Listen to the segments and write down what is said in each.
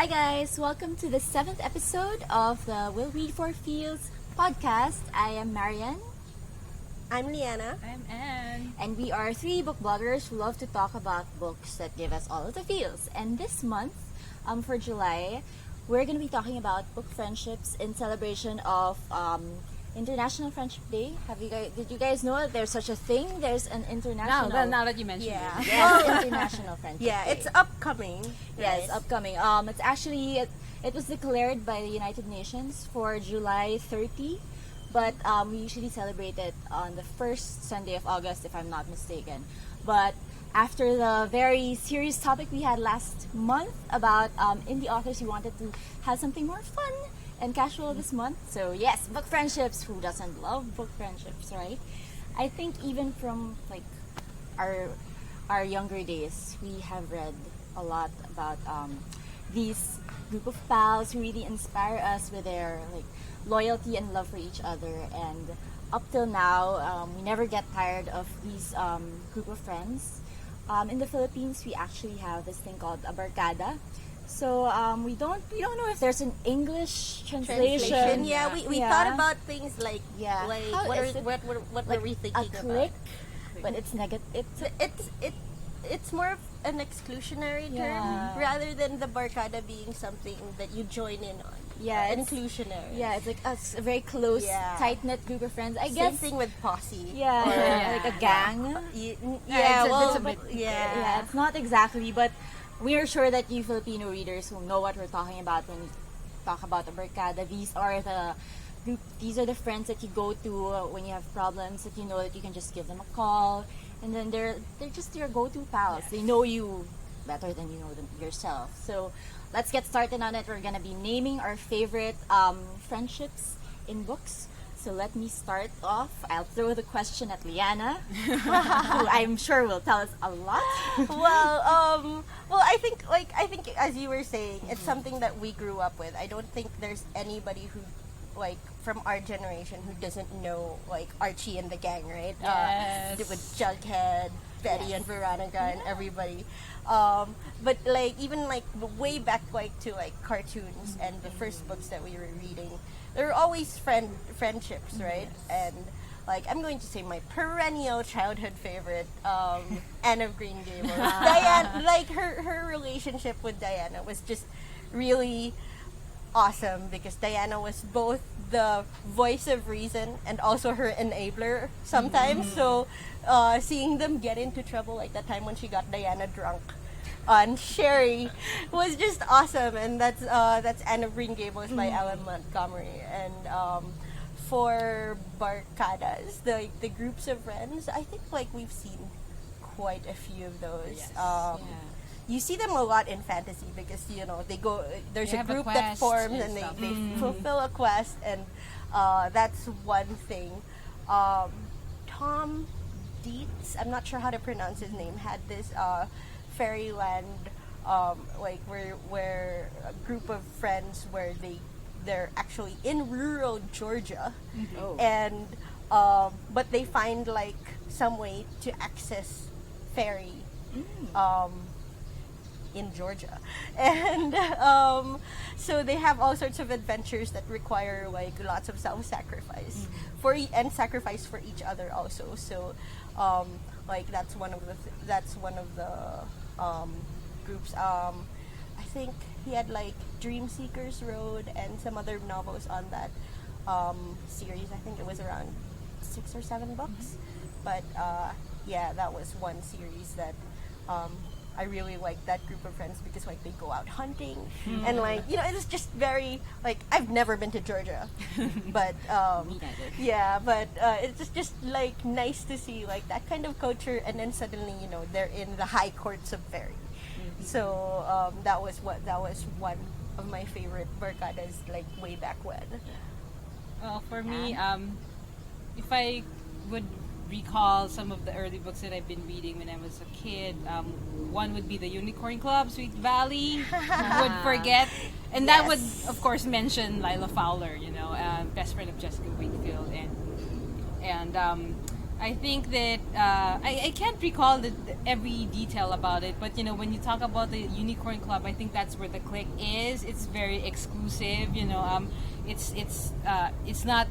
Hi guys, welcome to the 7th episode of the Will Read for Feels podcast. I am Marian. I'm Liana. I'm Anne. And we are three book bloggers who love to talk about books that give us all of the feels. And this month, for July, we're going to be talking about book friendships in celebration of International Friendship Day. Did you guys know that there's such a thing? There's an international. Now that you mentioned it. Yes, International Friendship Day. Yeah, it's upcoming. Yes, upcoming. It's actually it was declared by the United Nations for July 30, but we usually celebrate it on the first Sunday of August, if I'm not mistaken. But after the very serious topic we had last month about indie authors, we wanted to have something more fun and casual this month. So yes, book friendships. Who doesn't love book friendships, right? I think even from like our younger days, we have read a lot about these group of pals who really inspire us with their like loyalty and love for each other. And up till now, we never get tired of these group of friends. In the Philippines, we actually have this thing called a barkada. So we don't know if there's an English translation. Yeah, we thought about things like what were we thinking a clique, about? But it's negative. It's more of an exclusionary term rather than the barkada being something that you join in on. Yeah, inclusionary. Yeah, it's like a very close, tight-knit group of friends. I guess same thing with posse. Yeah, like a gang. It's not exactly, but we are sure that you Filipino readers will know what we're talking about when we talk about the barkada. These are the friends that you go to when you have problems, that you know that you can just give them a call, and then they're just your go-to pals. Yes. They know you better than you know them yourself. So let's get started on it. We're gonna be naming our favorite friendships in books. So let me start off. I'll throw the question at Liana, who I'm sure will tell us a lot. Well, I think as you were saying, it's something that we grew up with. I don't think there's anybody who, like, from our generation who doesn't know like Archie and the Gang, right? Yes. With Jughead, Betty and Veronica and everybody. But like even like way back like to like cartoons and the first books that we were reading, there were always friendships, right? Yes. And like I'm going to say my perennial childhood favorite, Anne of Green Gables. Diana, like her relationship with Diana was just really awesome because Diana was both the voice of reason and also her enabler sometimes. So seeing them get into trouble, like that time when she got Diana drunk on Sherry, was just awesome. And that's Anne of Green Gables by Alan Montgomery. And for barkadas, the groups of friends, I think like we've seen quite a few of those. Yes. You see them a lot in fantasy because they go. There's They a have a group that quest forms and and stuff. they fulfill a quest, and that's one thing. Tom Dietz, I'm not sure how to pronounce his name, had this fairyland like where a group of friends where they're actually in rural Georgia, and but they find like some way to access fairy. In Georgia, and so they have all sorts of adventures that require like lots of self-sacrifice and sacrifice for each other also. So like that's one of the groups. I think he had like Dream Seekers Road and some other novels on that series. I think it was around 6 or 7 books, but that was one series that I really like that group of friends because like they go out hunting and like it's just very like I've never been to Georgia, but Me neither. yeah, but it's just like nice to see like that kind of culture, and then suddenly they're in the high courts of fairy. So that was one of my favorite barkadas like way back when. Well, for me, if I would recall some of the early books that I've been reading when I was a kid, one would be the Unicorn Club, Sweet Valley. Who would forget? And that would, of course, mention Lila Fowler, best friend of Jessica Wakefield, and I think that I can't recall every detail about it, but when you talk about the Unicorn Club, I think that's where the clique is. It's very exclusive. It's not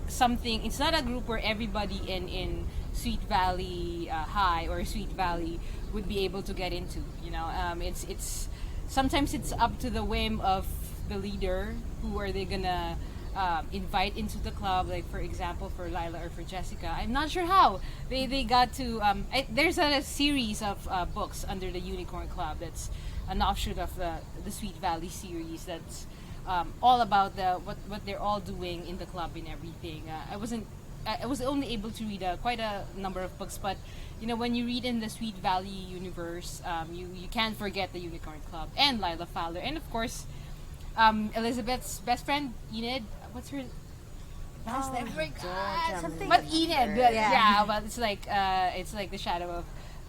something. It's not a group where everybody in Sweet Valley High or Sweet Valley would be able to get into. It's sometimes it's up to the whim of the leader. Who are they gonna invite into the club? Like for example, for Lila or for Jessica, I'm not sure how they got to. There's a series of books under the Unicorn Club that's an offshoot of the Sweet Valley series. That's all about what they're all doing in the club and everything. I was only able to read quite a number of books, but when you read in the Sweet Valley universe, you can't forget the Unicorn Club and Lila Fowler, and of course, Elizabeth's best friend Enid. What's her last name? Something. But Enid, Yeah. but it's like the shadow of,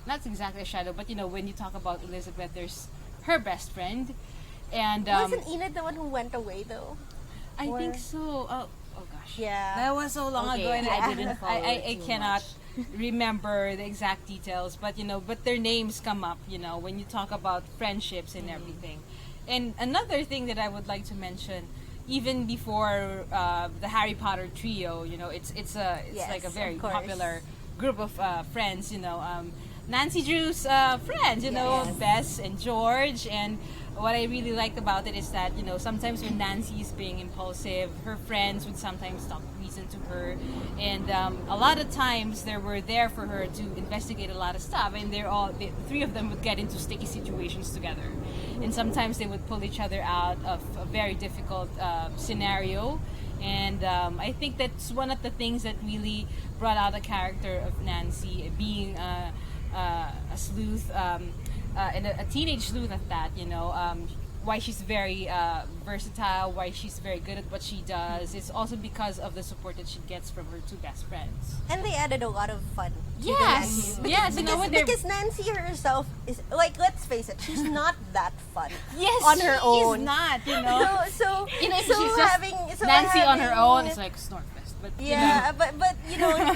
not exactly a shadow, but when you talk about Elizabeth, there's her best friend, and Wasn't Enid the one who went away though? I Or- think so. Oh gosh. Yeah. That was so long Okay, ago, and I didn't follow I it too cannot remember the exact details, but but their names come up, when you talk about friendships and everything. And another thing that I would like to mention, even before the Harry Potter trio, it's Yes, like a very of course. popular group of friends. Nancy Drew's friends, Yes. Bess and George. And what I really liked about it is that, sometimes when Nancy is being impulsive, her friends would sometimes talk reason to her. And a lot of times they were there for her to investigate a lot of stuff. And the three of them would get into sticky situations together. And sometimes they would pull each other out of a very difficult scenario. And I think that's one of the things that really brought out the character of Nancy, being a sleuth, and a teenage sleuth at that. Why she's very versatile, why she's very good at what she does. It's also because of the support that she gets from her two best friends. And they added a lot of fun. to the Yes, Nancy. yes. Because Nancy herself is like, let's face it, she's not that fun. Yes, on her she own. is not. So She's so just having Nancy on her having- own is like Snortfest, but Yeah, but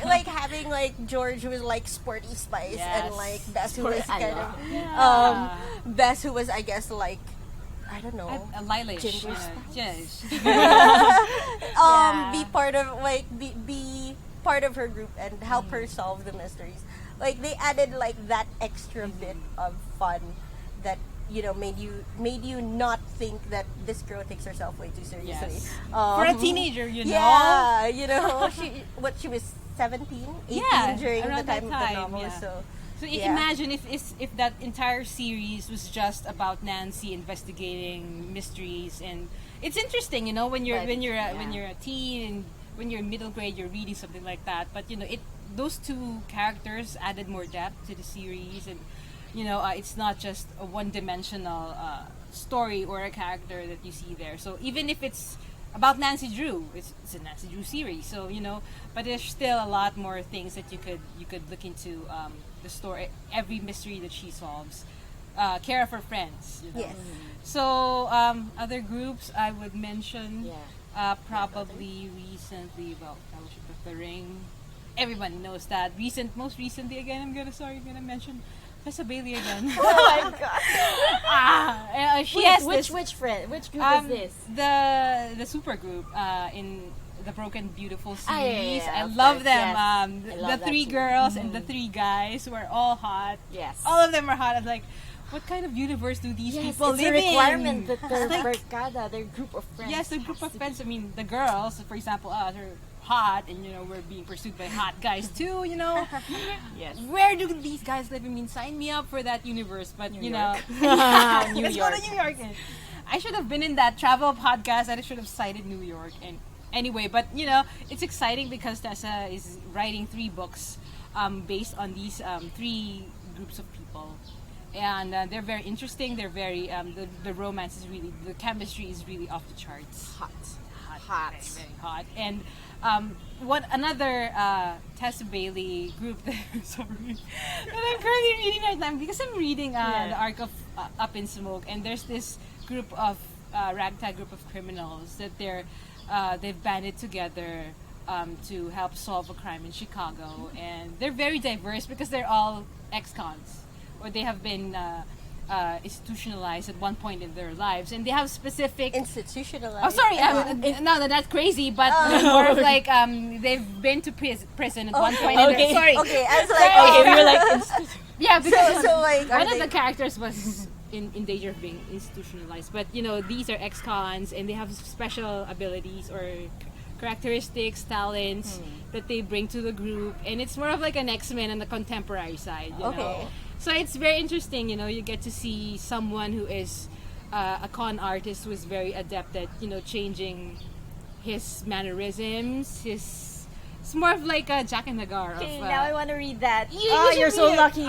like having like George who was like sporty spice Yes. and like Bess who was I kind love of Yeah. Bess who was, I guess, like, I don't know. a Lilac. Ginger Yes. Be part of be part of her group and help her solve the mysteries. Like they added like that extra bit of fun that made you not think that this girl takes herself way too seriously. Yes. For a teenager, Yeah, she was 17, 18 Yeah, during the around time that of the time, novel. yeah. So So imagine if that entire series was just about Nancy investigating mysteries, and it's interesting, when you're But, when you're yeah. when you're a teen and when you're in middle grade, you're reading something like that. But those two characters added more depth to the series, and it's not just a one-dimensional story or a character that you see there. So even if it's about Nancy Drew, it's a Nancy Drew series. So but there's still a lot more things that you could look into the story, every mystery that she solves. Care of her friends. yes. So other groups I would mention. Yeah. Probably recently, Fellowship of the Ring. Everybody knows that. Most recently again, I'm gonna mention Tessa Bailey again. Oh my god. She has which this, friend? Which group is this? the super group in the Broken Beautiful Ah, series. yeah, I of love course, them. yes. I love The that three too. girls and the three guys were all hot. Yes. All of them are hot. I'm like, what kind of universe do these Yes, people it's live a requirement in? that they're It's like- barkada, their group of friends. Yes, a group has of to friends. I mean, the girls, for example, are hot, and we're being pursued by hot guys too. Yes. Where do these guys live? I mean, sign me up for that universe. But New New York. let's go to New York. I should have been in that travel podcast. I should have cited New York. And anyway, but it's exciting because Tessa is writing 3 books based on these 3 groups of people. And they're very interesting. They're very the romance is really, the chemistry is really off the charts. Hot. Hot. Very, very hot. And what another Tessa Bailey group that sorry that I'm currently reading right now, because I'm reading the arc of Up in Smoke, and there's this group of ragtag group of criminals that they've banded together to help solve a crime in Chicago, and they're very diverse because they're all ex-cons, or they have been institutionalized at one point in their lives, and they have specific. Institutionalized. Oh, sorry. No, that's crazy. But more of like they've been to prison at one point. In their, sorry. Okay, I was like, Okay, we were like, Yeah, because so like, one of the characters was in danger of being institutionalized. But these are ex-cons, and they have special abilities or characteristics, talents that they bring to the group, and it's more of like an X-Men on the contemporary side. You know? So it's very interesting. You get to see someone who is a con artist who is very adept at changing his mannerisms. It's more of like a Jack and Nagar. okay, now I want to read that. You You're should so read it. lucky.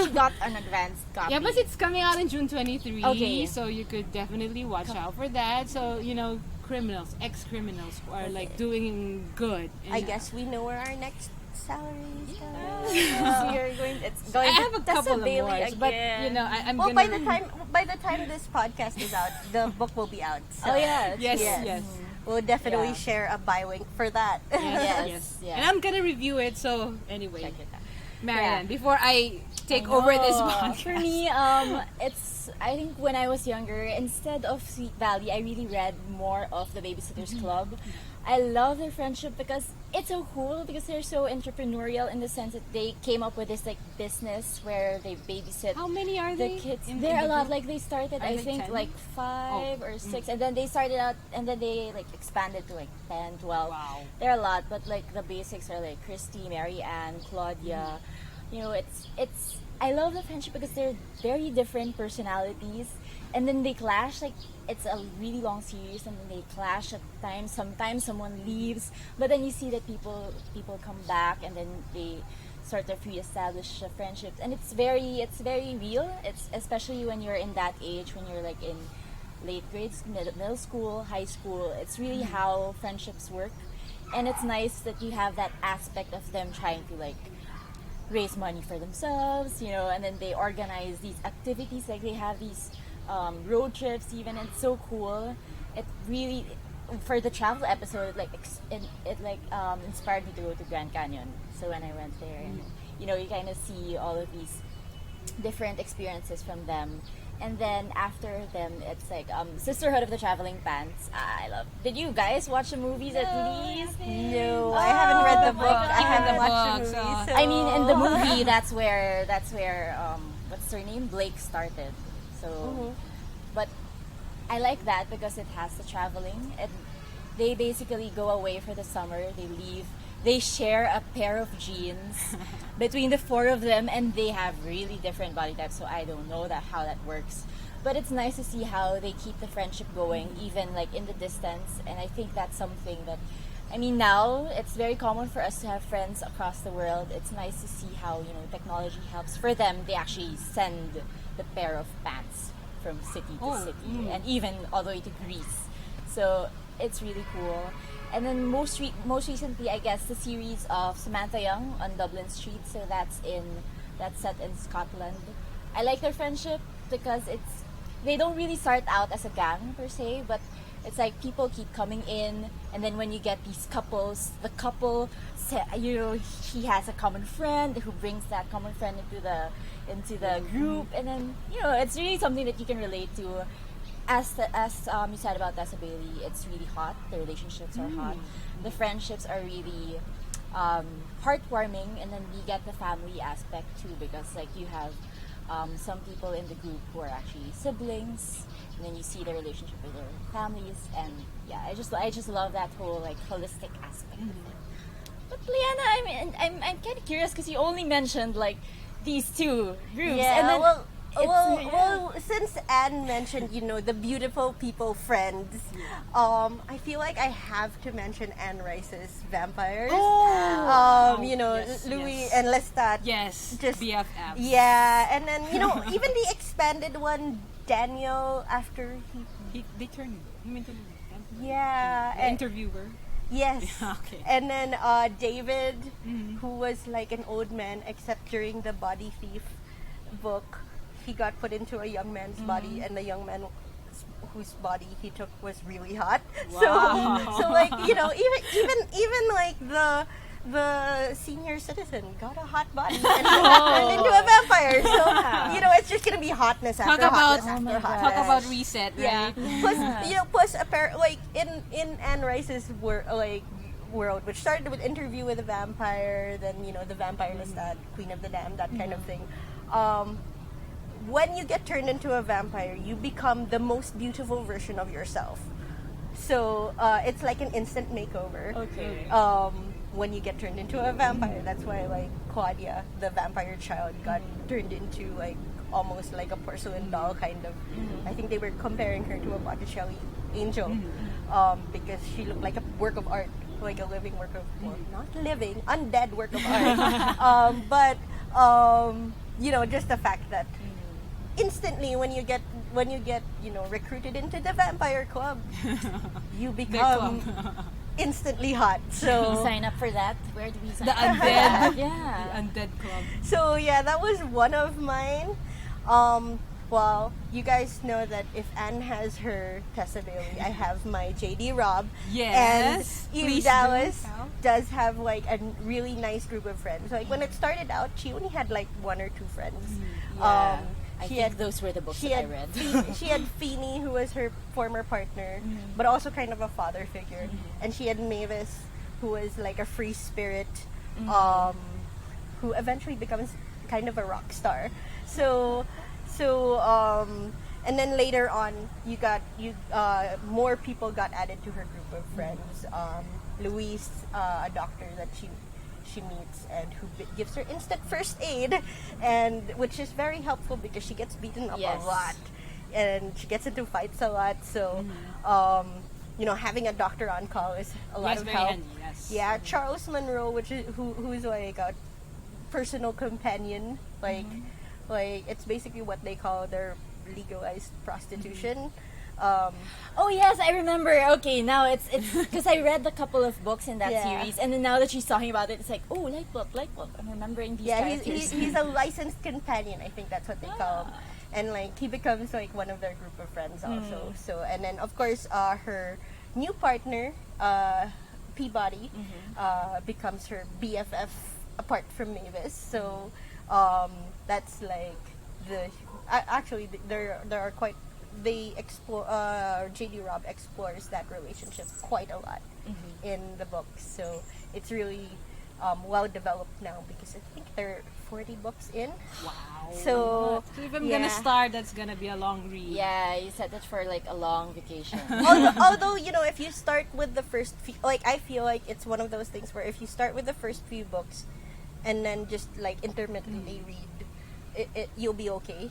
She got an advanced copy. Yeah, but it's coming out in June 23. Okay. So you could definitely watch out for that. So criminals, ex-criminals who are like doing good. And, I guess we know where our next salary is going. So you're going. It's going. I have a to Tessa couple of Bailey more, but again. I'm Well, gonna. by the time this podcast is out, the book will be out. So Oh yeah. it's Yes, cool. yes. we'll definitely Yeah. share a buy link for that. Yes. Yeah. And I'm gonna review it. So anyway, Check it out. Marian, Yeah. before I take over this No, podcast, For me, I think when I was younger, instead of Sweet Valley, I really read more of the Babysitters Club. I love their friendship because it's so cool because they're so entrepreneurial in the sense that they came up with this like business where they babysit how many are the they? kids. in They're the a lot. group? Like they started, Are I they think 10? like 5 or 6, and then they started out, and then they like expanded to like 10, 12. Wow. They're a lot, but like the basics are like Christy, Marian, Claudia. It's. I love the friendship because they're very different personalities, and then they clash. Like it's a really long series, and then they clash at times. Sometimes someone leaves, but then you see that people come back, and then they sort of reestablish friendships, and it's very real. It's especially when you're in that age, when you're like in late grades, middle school, high school. It's really how friendships work, and it's nice that you have that aspect of them trying to like raise money for themselves, and then they organize these activities, like they have these road trips even, and it's so cool. It really, for the travel episode, inspired me to go to Grand Canyon. So when I went there, and you kind of see all of these different experiences from them. And then after them, it's like Sisterhood of the Traveling Pants. I love. Did you guys watch the movies at least? No, I haven't read the my book. God. I haven't The watched the book, movie. so- So. I mean, in the movie, that's where what's her name? Blake started. So, but I like that because it has the traveling. They basically go away for the summer. They leave. They share a pair of jeans between the 4 of them, and they have really different body types. So I don't know how that works. But it's nice to see how they keep the friendship going, even like in the distance. And I think that's something that, I mean, now it's very common for us to have friends across the world. It's nice to see how technology helps. For them, they actually send the pair of pants from city to city, and even all the way to Greece. So it's really cool. And then most recently, I guess, the series of Samantha Young on Dublin Street. So that's set in Scotland. I like their friendship because they don't really start out as a gang per se, but it's like people keep coming in, and then when you get these couples, the couple, he has a common friend who brings that common friend into the group, and then it's really something that you can relate to. As you said about Tessa Bailey, it's really hot. The relationships are hot. The friendships are really heartwarming, and then you get the family aspect too, because like you have some people in the group who are actually siblings, and then you see the relationship with their families, and yeah, I just love that whole like holistic aspect of it. But Liana, I'm kind of curious because you only mentioned like these 2 groups, Yeah, and then well, since Anne mentioned, the beautiful people friends, I feel like I have to mention Anne Rice's Vampires. Yes, Louis yes. and Lestat. Yes, Just BFFs. Yeah, and then even the expanded one, Daniel, after They turned him into the the interviewer. Yes. Okay. And then David, who was like an old man, except during the Body Thief book, he got put into a young man's body, and the young man's whose body he took was really hot. Wow. So like, you know, even like the senior citizen got a hot body and turned into a vampire. So you know, it's just gonna be hotness after hotness after hotness. Talk about reset, right? Plus, you know, like in Anne Rice's world, which started with Interview with a Vampire, then you know, the Vampire Lestat, Queen of the Damned, that kind of thing. When you get turned into a vampire, you become the most beautiful version of yourself. So it's like an instant makeover. Okay. When you get turned into a vampire, that's why like Claudia, the vampire child, got turned into like almost like a porcelain doll kind of. I think they were comparing her to a Botticelli angel because she looked like a work of art, like a living work of, well, not living, undead work of art. But you know, just the fact that instantly when you get you know, recruited into the vampire club, you become instantly hot. So We sign up for that. Where do we sign The up? undead, Yeah. the undead club. So yeah, that was one of mine. Well, you guys know that if Anne has her Tessa Bailey, I have my JD Robb. Yes, And Eve please Dallas do. does have like a really nice group of friends. Like when it started out, she only had like one or two friends. Yeah. I she think had those were the books she that I had read. she had Feeny, who was her former partner, but also kind of a father figure, and she had Mavis, who was like a free spirit, who eventually becomes kind of a rock star. So and then later on, more people got added to her group of friends. Louise, a doctor that she meets and who gives her instant first aid, and which is very helpful because she gets beaten up Yes. a lot and she gets into fights a lot. So you know, having a doctor on call is a lot Yes, of very help. handy, yes. Yeah, Charles Monroe, which is who's like a personal companion, like it's basically what they call their legalized prostitution. Oh yes, I remember. Okay, now it's because I read a couple of books in that Yeah. series, and then now that she's talking about it, it's like, oh, light bulb. I'm remembering these Yeah, characters. he's a licensed companion. I think that's what they call him. And like he becomes like one of their group of friends also. So and then of course her new partner Peabody becomes her BFF apart from Mavis. So that's like actually there are quite they explore JD Robb explores that relationship quite a lot in the book. So it's really well developed now because I think there are 40 books in. Wow. So If I'm yeah. gonna start, that's gonna be a long read. Yeah, you said that for like a long vacation. although you know, if you start with the first few, like I feel like it's one of those things where if you start with the first few books and then just like intermittently read you'll be okay.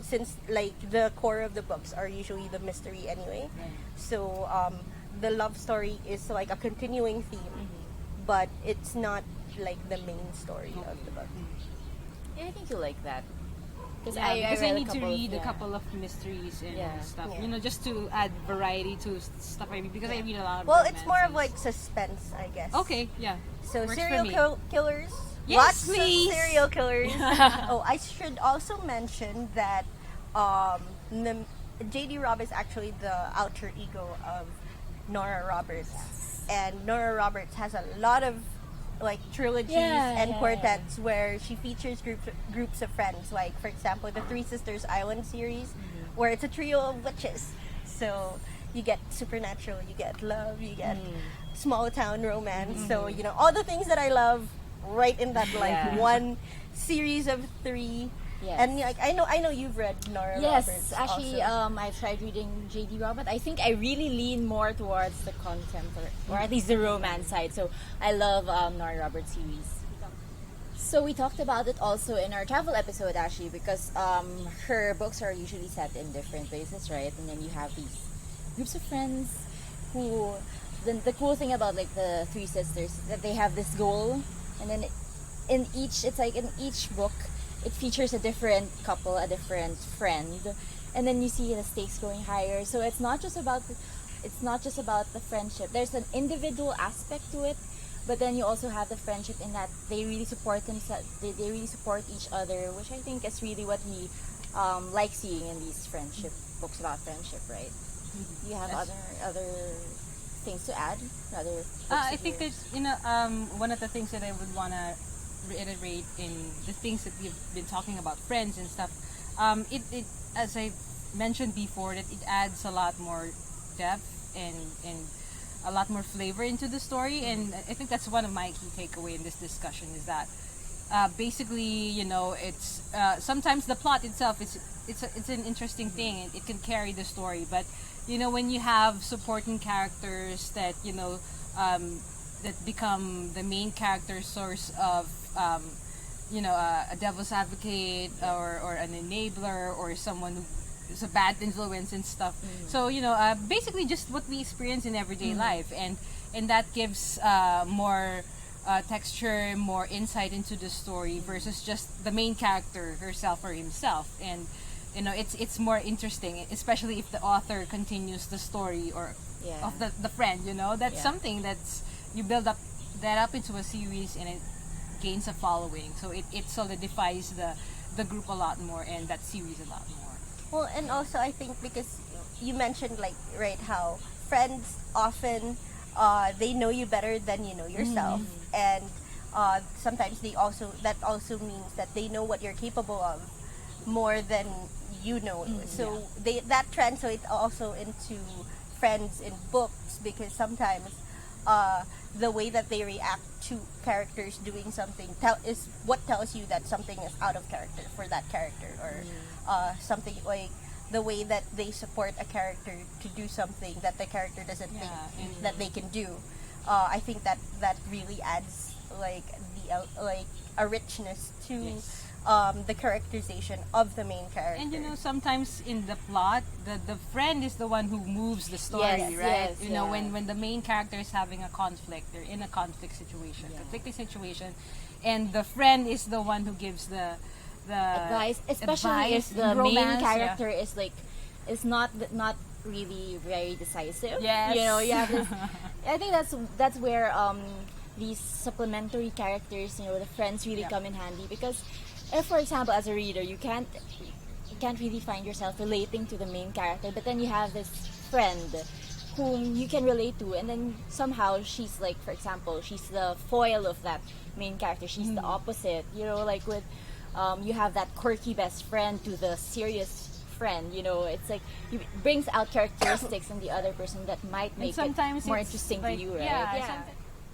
Since like the core of the books are usually the mystery anyway. So the love story is like a continuing theme, but it's not like the main story of the book. Yeah, I think you like that. Because I I read a need to couple of- read a yeah. couple of mysteries and Yeah. stuff. Yeah. You know, just to add variety to stuff I read because I read a lot of Well, it's more of romances. like suspense, I guess. Okay, yeah. So Works for serial me. killers. Yes, Lots please. of serial killers. Oh, I should also mention that JD Robb is actually the alter ego of Nora Roberts, and Nora Roberts has a lot of like trilogies and quartets where she features groups of friends. Like for example, the Three Sisters Island series, where it's a trio of witches. So you get supernatural, you get love, you get small town romance. So you know all the things that I love, right in that like Yeah. one series of 3. Yes. And like I know you've read Nora Yes, Roberts. actually, also. I've tried reading JD Robb, but I think I really lean more towards the contemporary, or at least the romance side. So I love Nora Roberts series. So we talked about it also in our travel episode, actually, because her books are usually set in different places, right? And then you have these groups of friends who. The cool thing about like the Three Sisters that they have this goal, and then in each book it features a different couple, a different friend, and then you see the stakes going higher. So it's not just about the friendship. There's an individual aspect to it, but then you also have the friendship in that they really support themselves. They really support each other, which I think is really what we like seeing in these friendship books about friendship, right? Do you have Yes. other things to add? Other books I that think you're- that one of the things that I would want to reiterate in the things that we've been talking about, friends and stuff. It as I mentioned before, that it adds a lot more depth and a lot more flavor into the story, and I think that's one of my key takeaway in this discussion is that basically, it's sometimes the plot itself it's an interesting thing. It can carry the story, but when you have supporting characters that that become the main character source of a devil's advocate or an enabler or someone who is a bad influence and stuff. So basically just what we experience in everyday life, and that gives more texture, more insight into the story versus just the main character herself or himself. And it's more interesting, especially if the author continues the story or Yeah. of the friend. That's Yeah. something that's you build up that up into a series, and it gains a following. So it solidifies the group a lot more and that series a lot more. Well, and also I think because you mentioned like right how friends often they know you better than you know yourself, and sometimes that also means that they know what you're capable of more than you know. So that translates also into friends in books, because sometimes the way that they react to characters doing something is what tells you that something is out of character for that character, or something like the way that they support a character to do something that the character doesn't Yeah, think and- that they can do. I think that really adds like like a richness to Yes. the characterization of the main character. And sometimes in the plot, the friend is the one who moves the story, Yes, right? yes, yeah. When the main character is having a conflict, they're in a conflicting situation, and the friend is the one who gives the advice, especially advice if the in main romance, character is not really very decisive. Yes. You have this. I think that's where these supplementary characters, the friends really Yeah. come in handy, because if, for example, as a reader, you can't really find yourself relating to the main character, but then you have this friend whom you can relate to, and then somehow she's like, for example, she's the foil of that main character. She's the opposite. Like with you have that quirky best friend to the serious friend. It's like it brings out characteristics in the other person that might and make sometimes it more it's interesting like, to you, right? Yeah.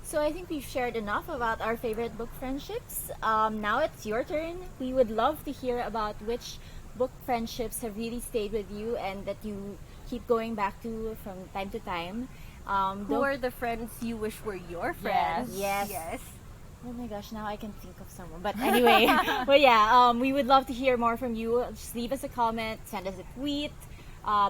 So I think we've shared enough about our favorite book friendships. Now it's your turn. We would love to hear about which book friendships have really stayed with you and that you keep going back to from time to time. Who Don't- are the friends you wish were your friends? Yes. Yes. Oh my gosh, now I can think of someone. But anyway, we would love to hear more from you. Just leave us a comment, send us a tweet,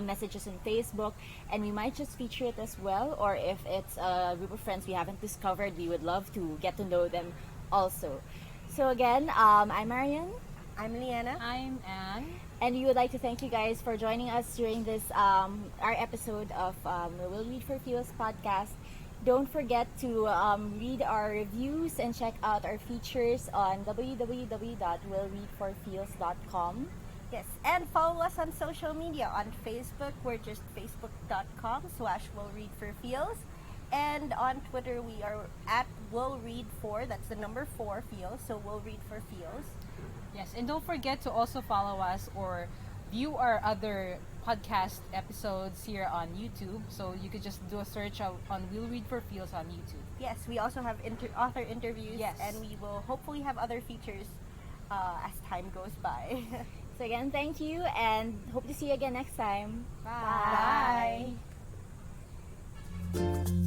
message us on Facebook, and we might just feature it as well. Or if it's a group of friends we haven't discovered, we would love to get to know them also. So again, I'm Marian, I'm Liana. I'm Anne. and we would like to thank you guys for joining us during this our episode of We'll Read for Feels podcast. Don't forget to read our reviews and check out our features on www.willreadforfeels.com. Yes, and follow us on social media. On Facebook, we're just facebook.com/willreadforfeels. And on Twitter, we are at willread4, that's the number 4 feels, so we'll read for feels. Yes, and don't forget to also follow us or view our other podcast episodes here on YouTube. So you could just do a search on We'll Read for Feels on YouTube. Yes, we also have author interviews, Yes. and we will hopefully have other features as time goes by. So again, thank you, and hope to see you again next time. Bye. Bye.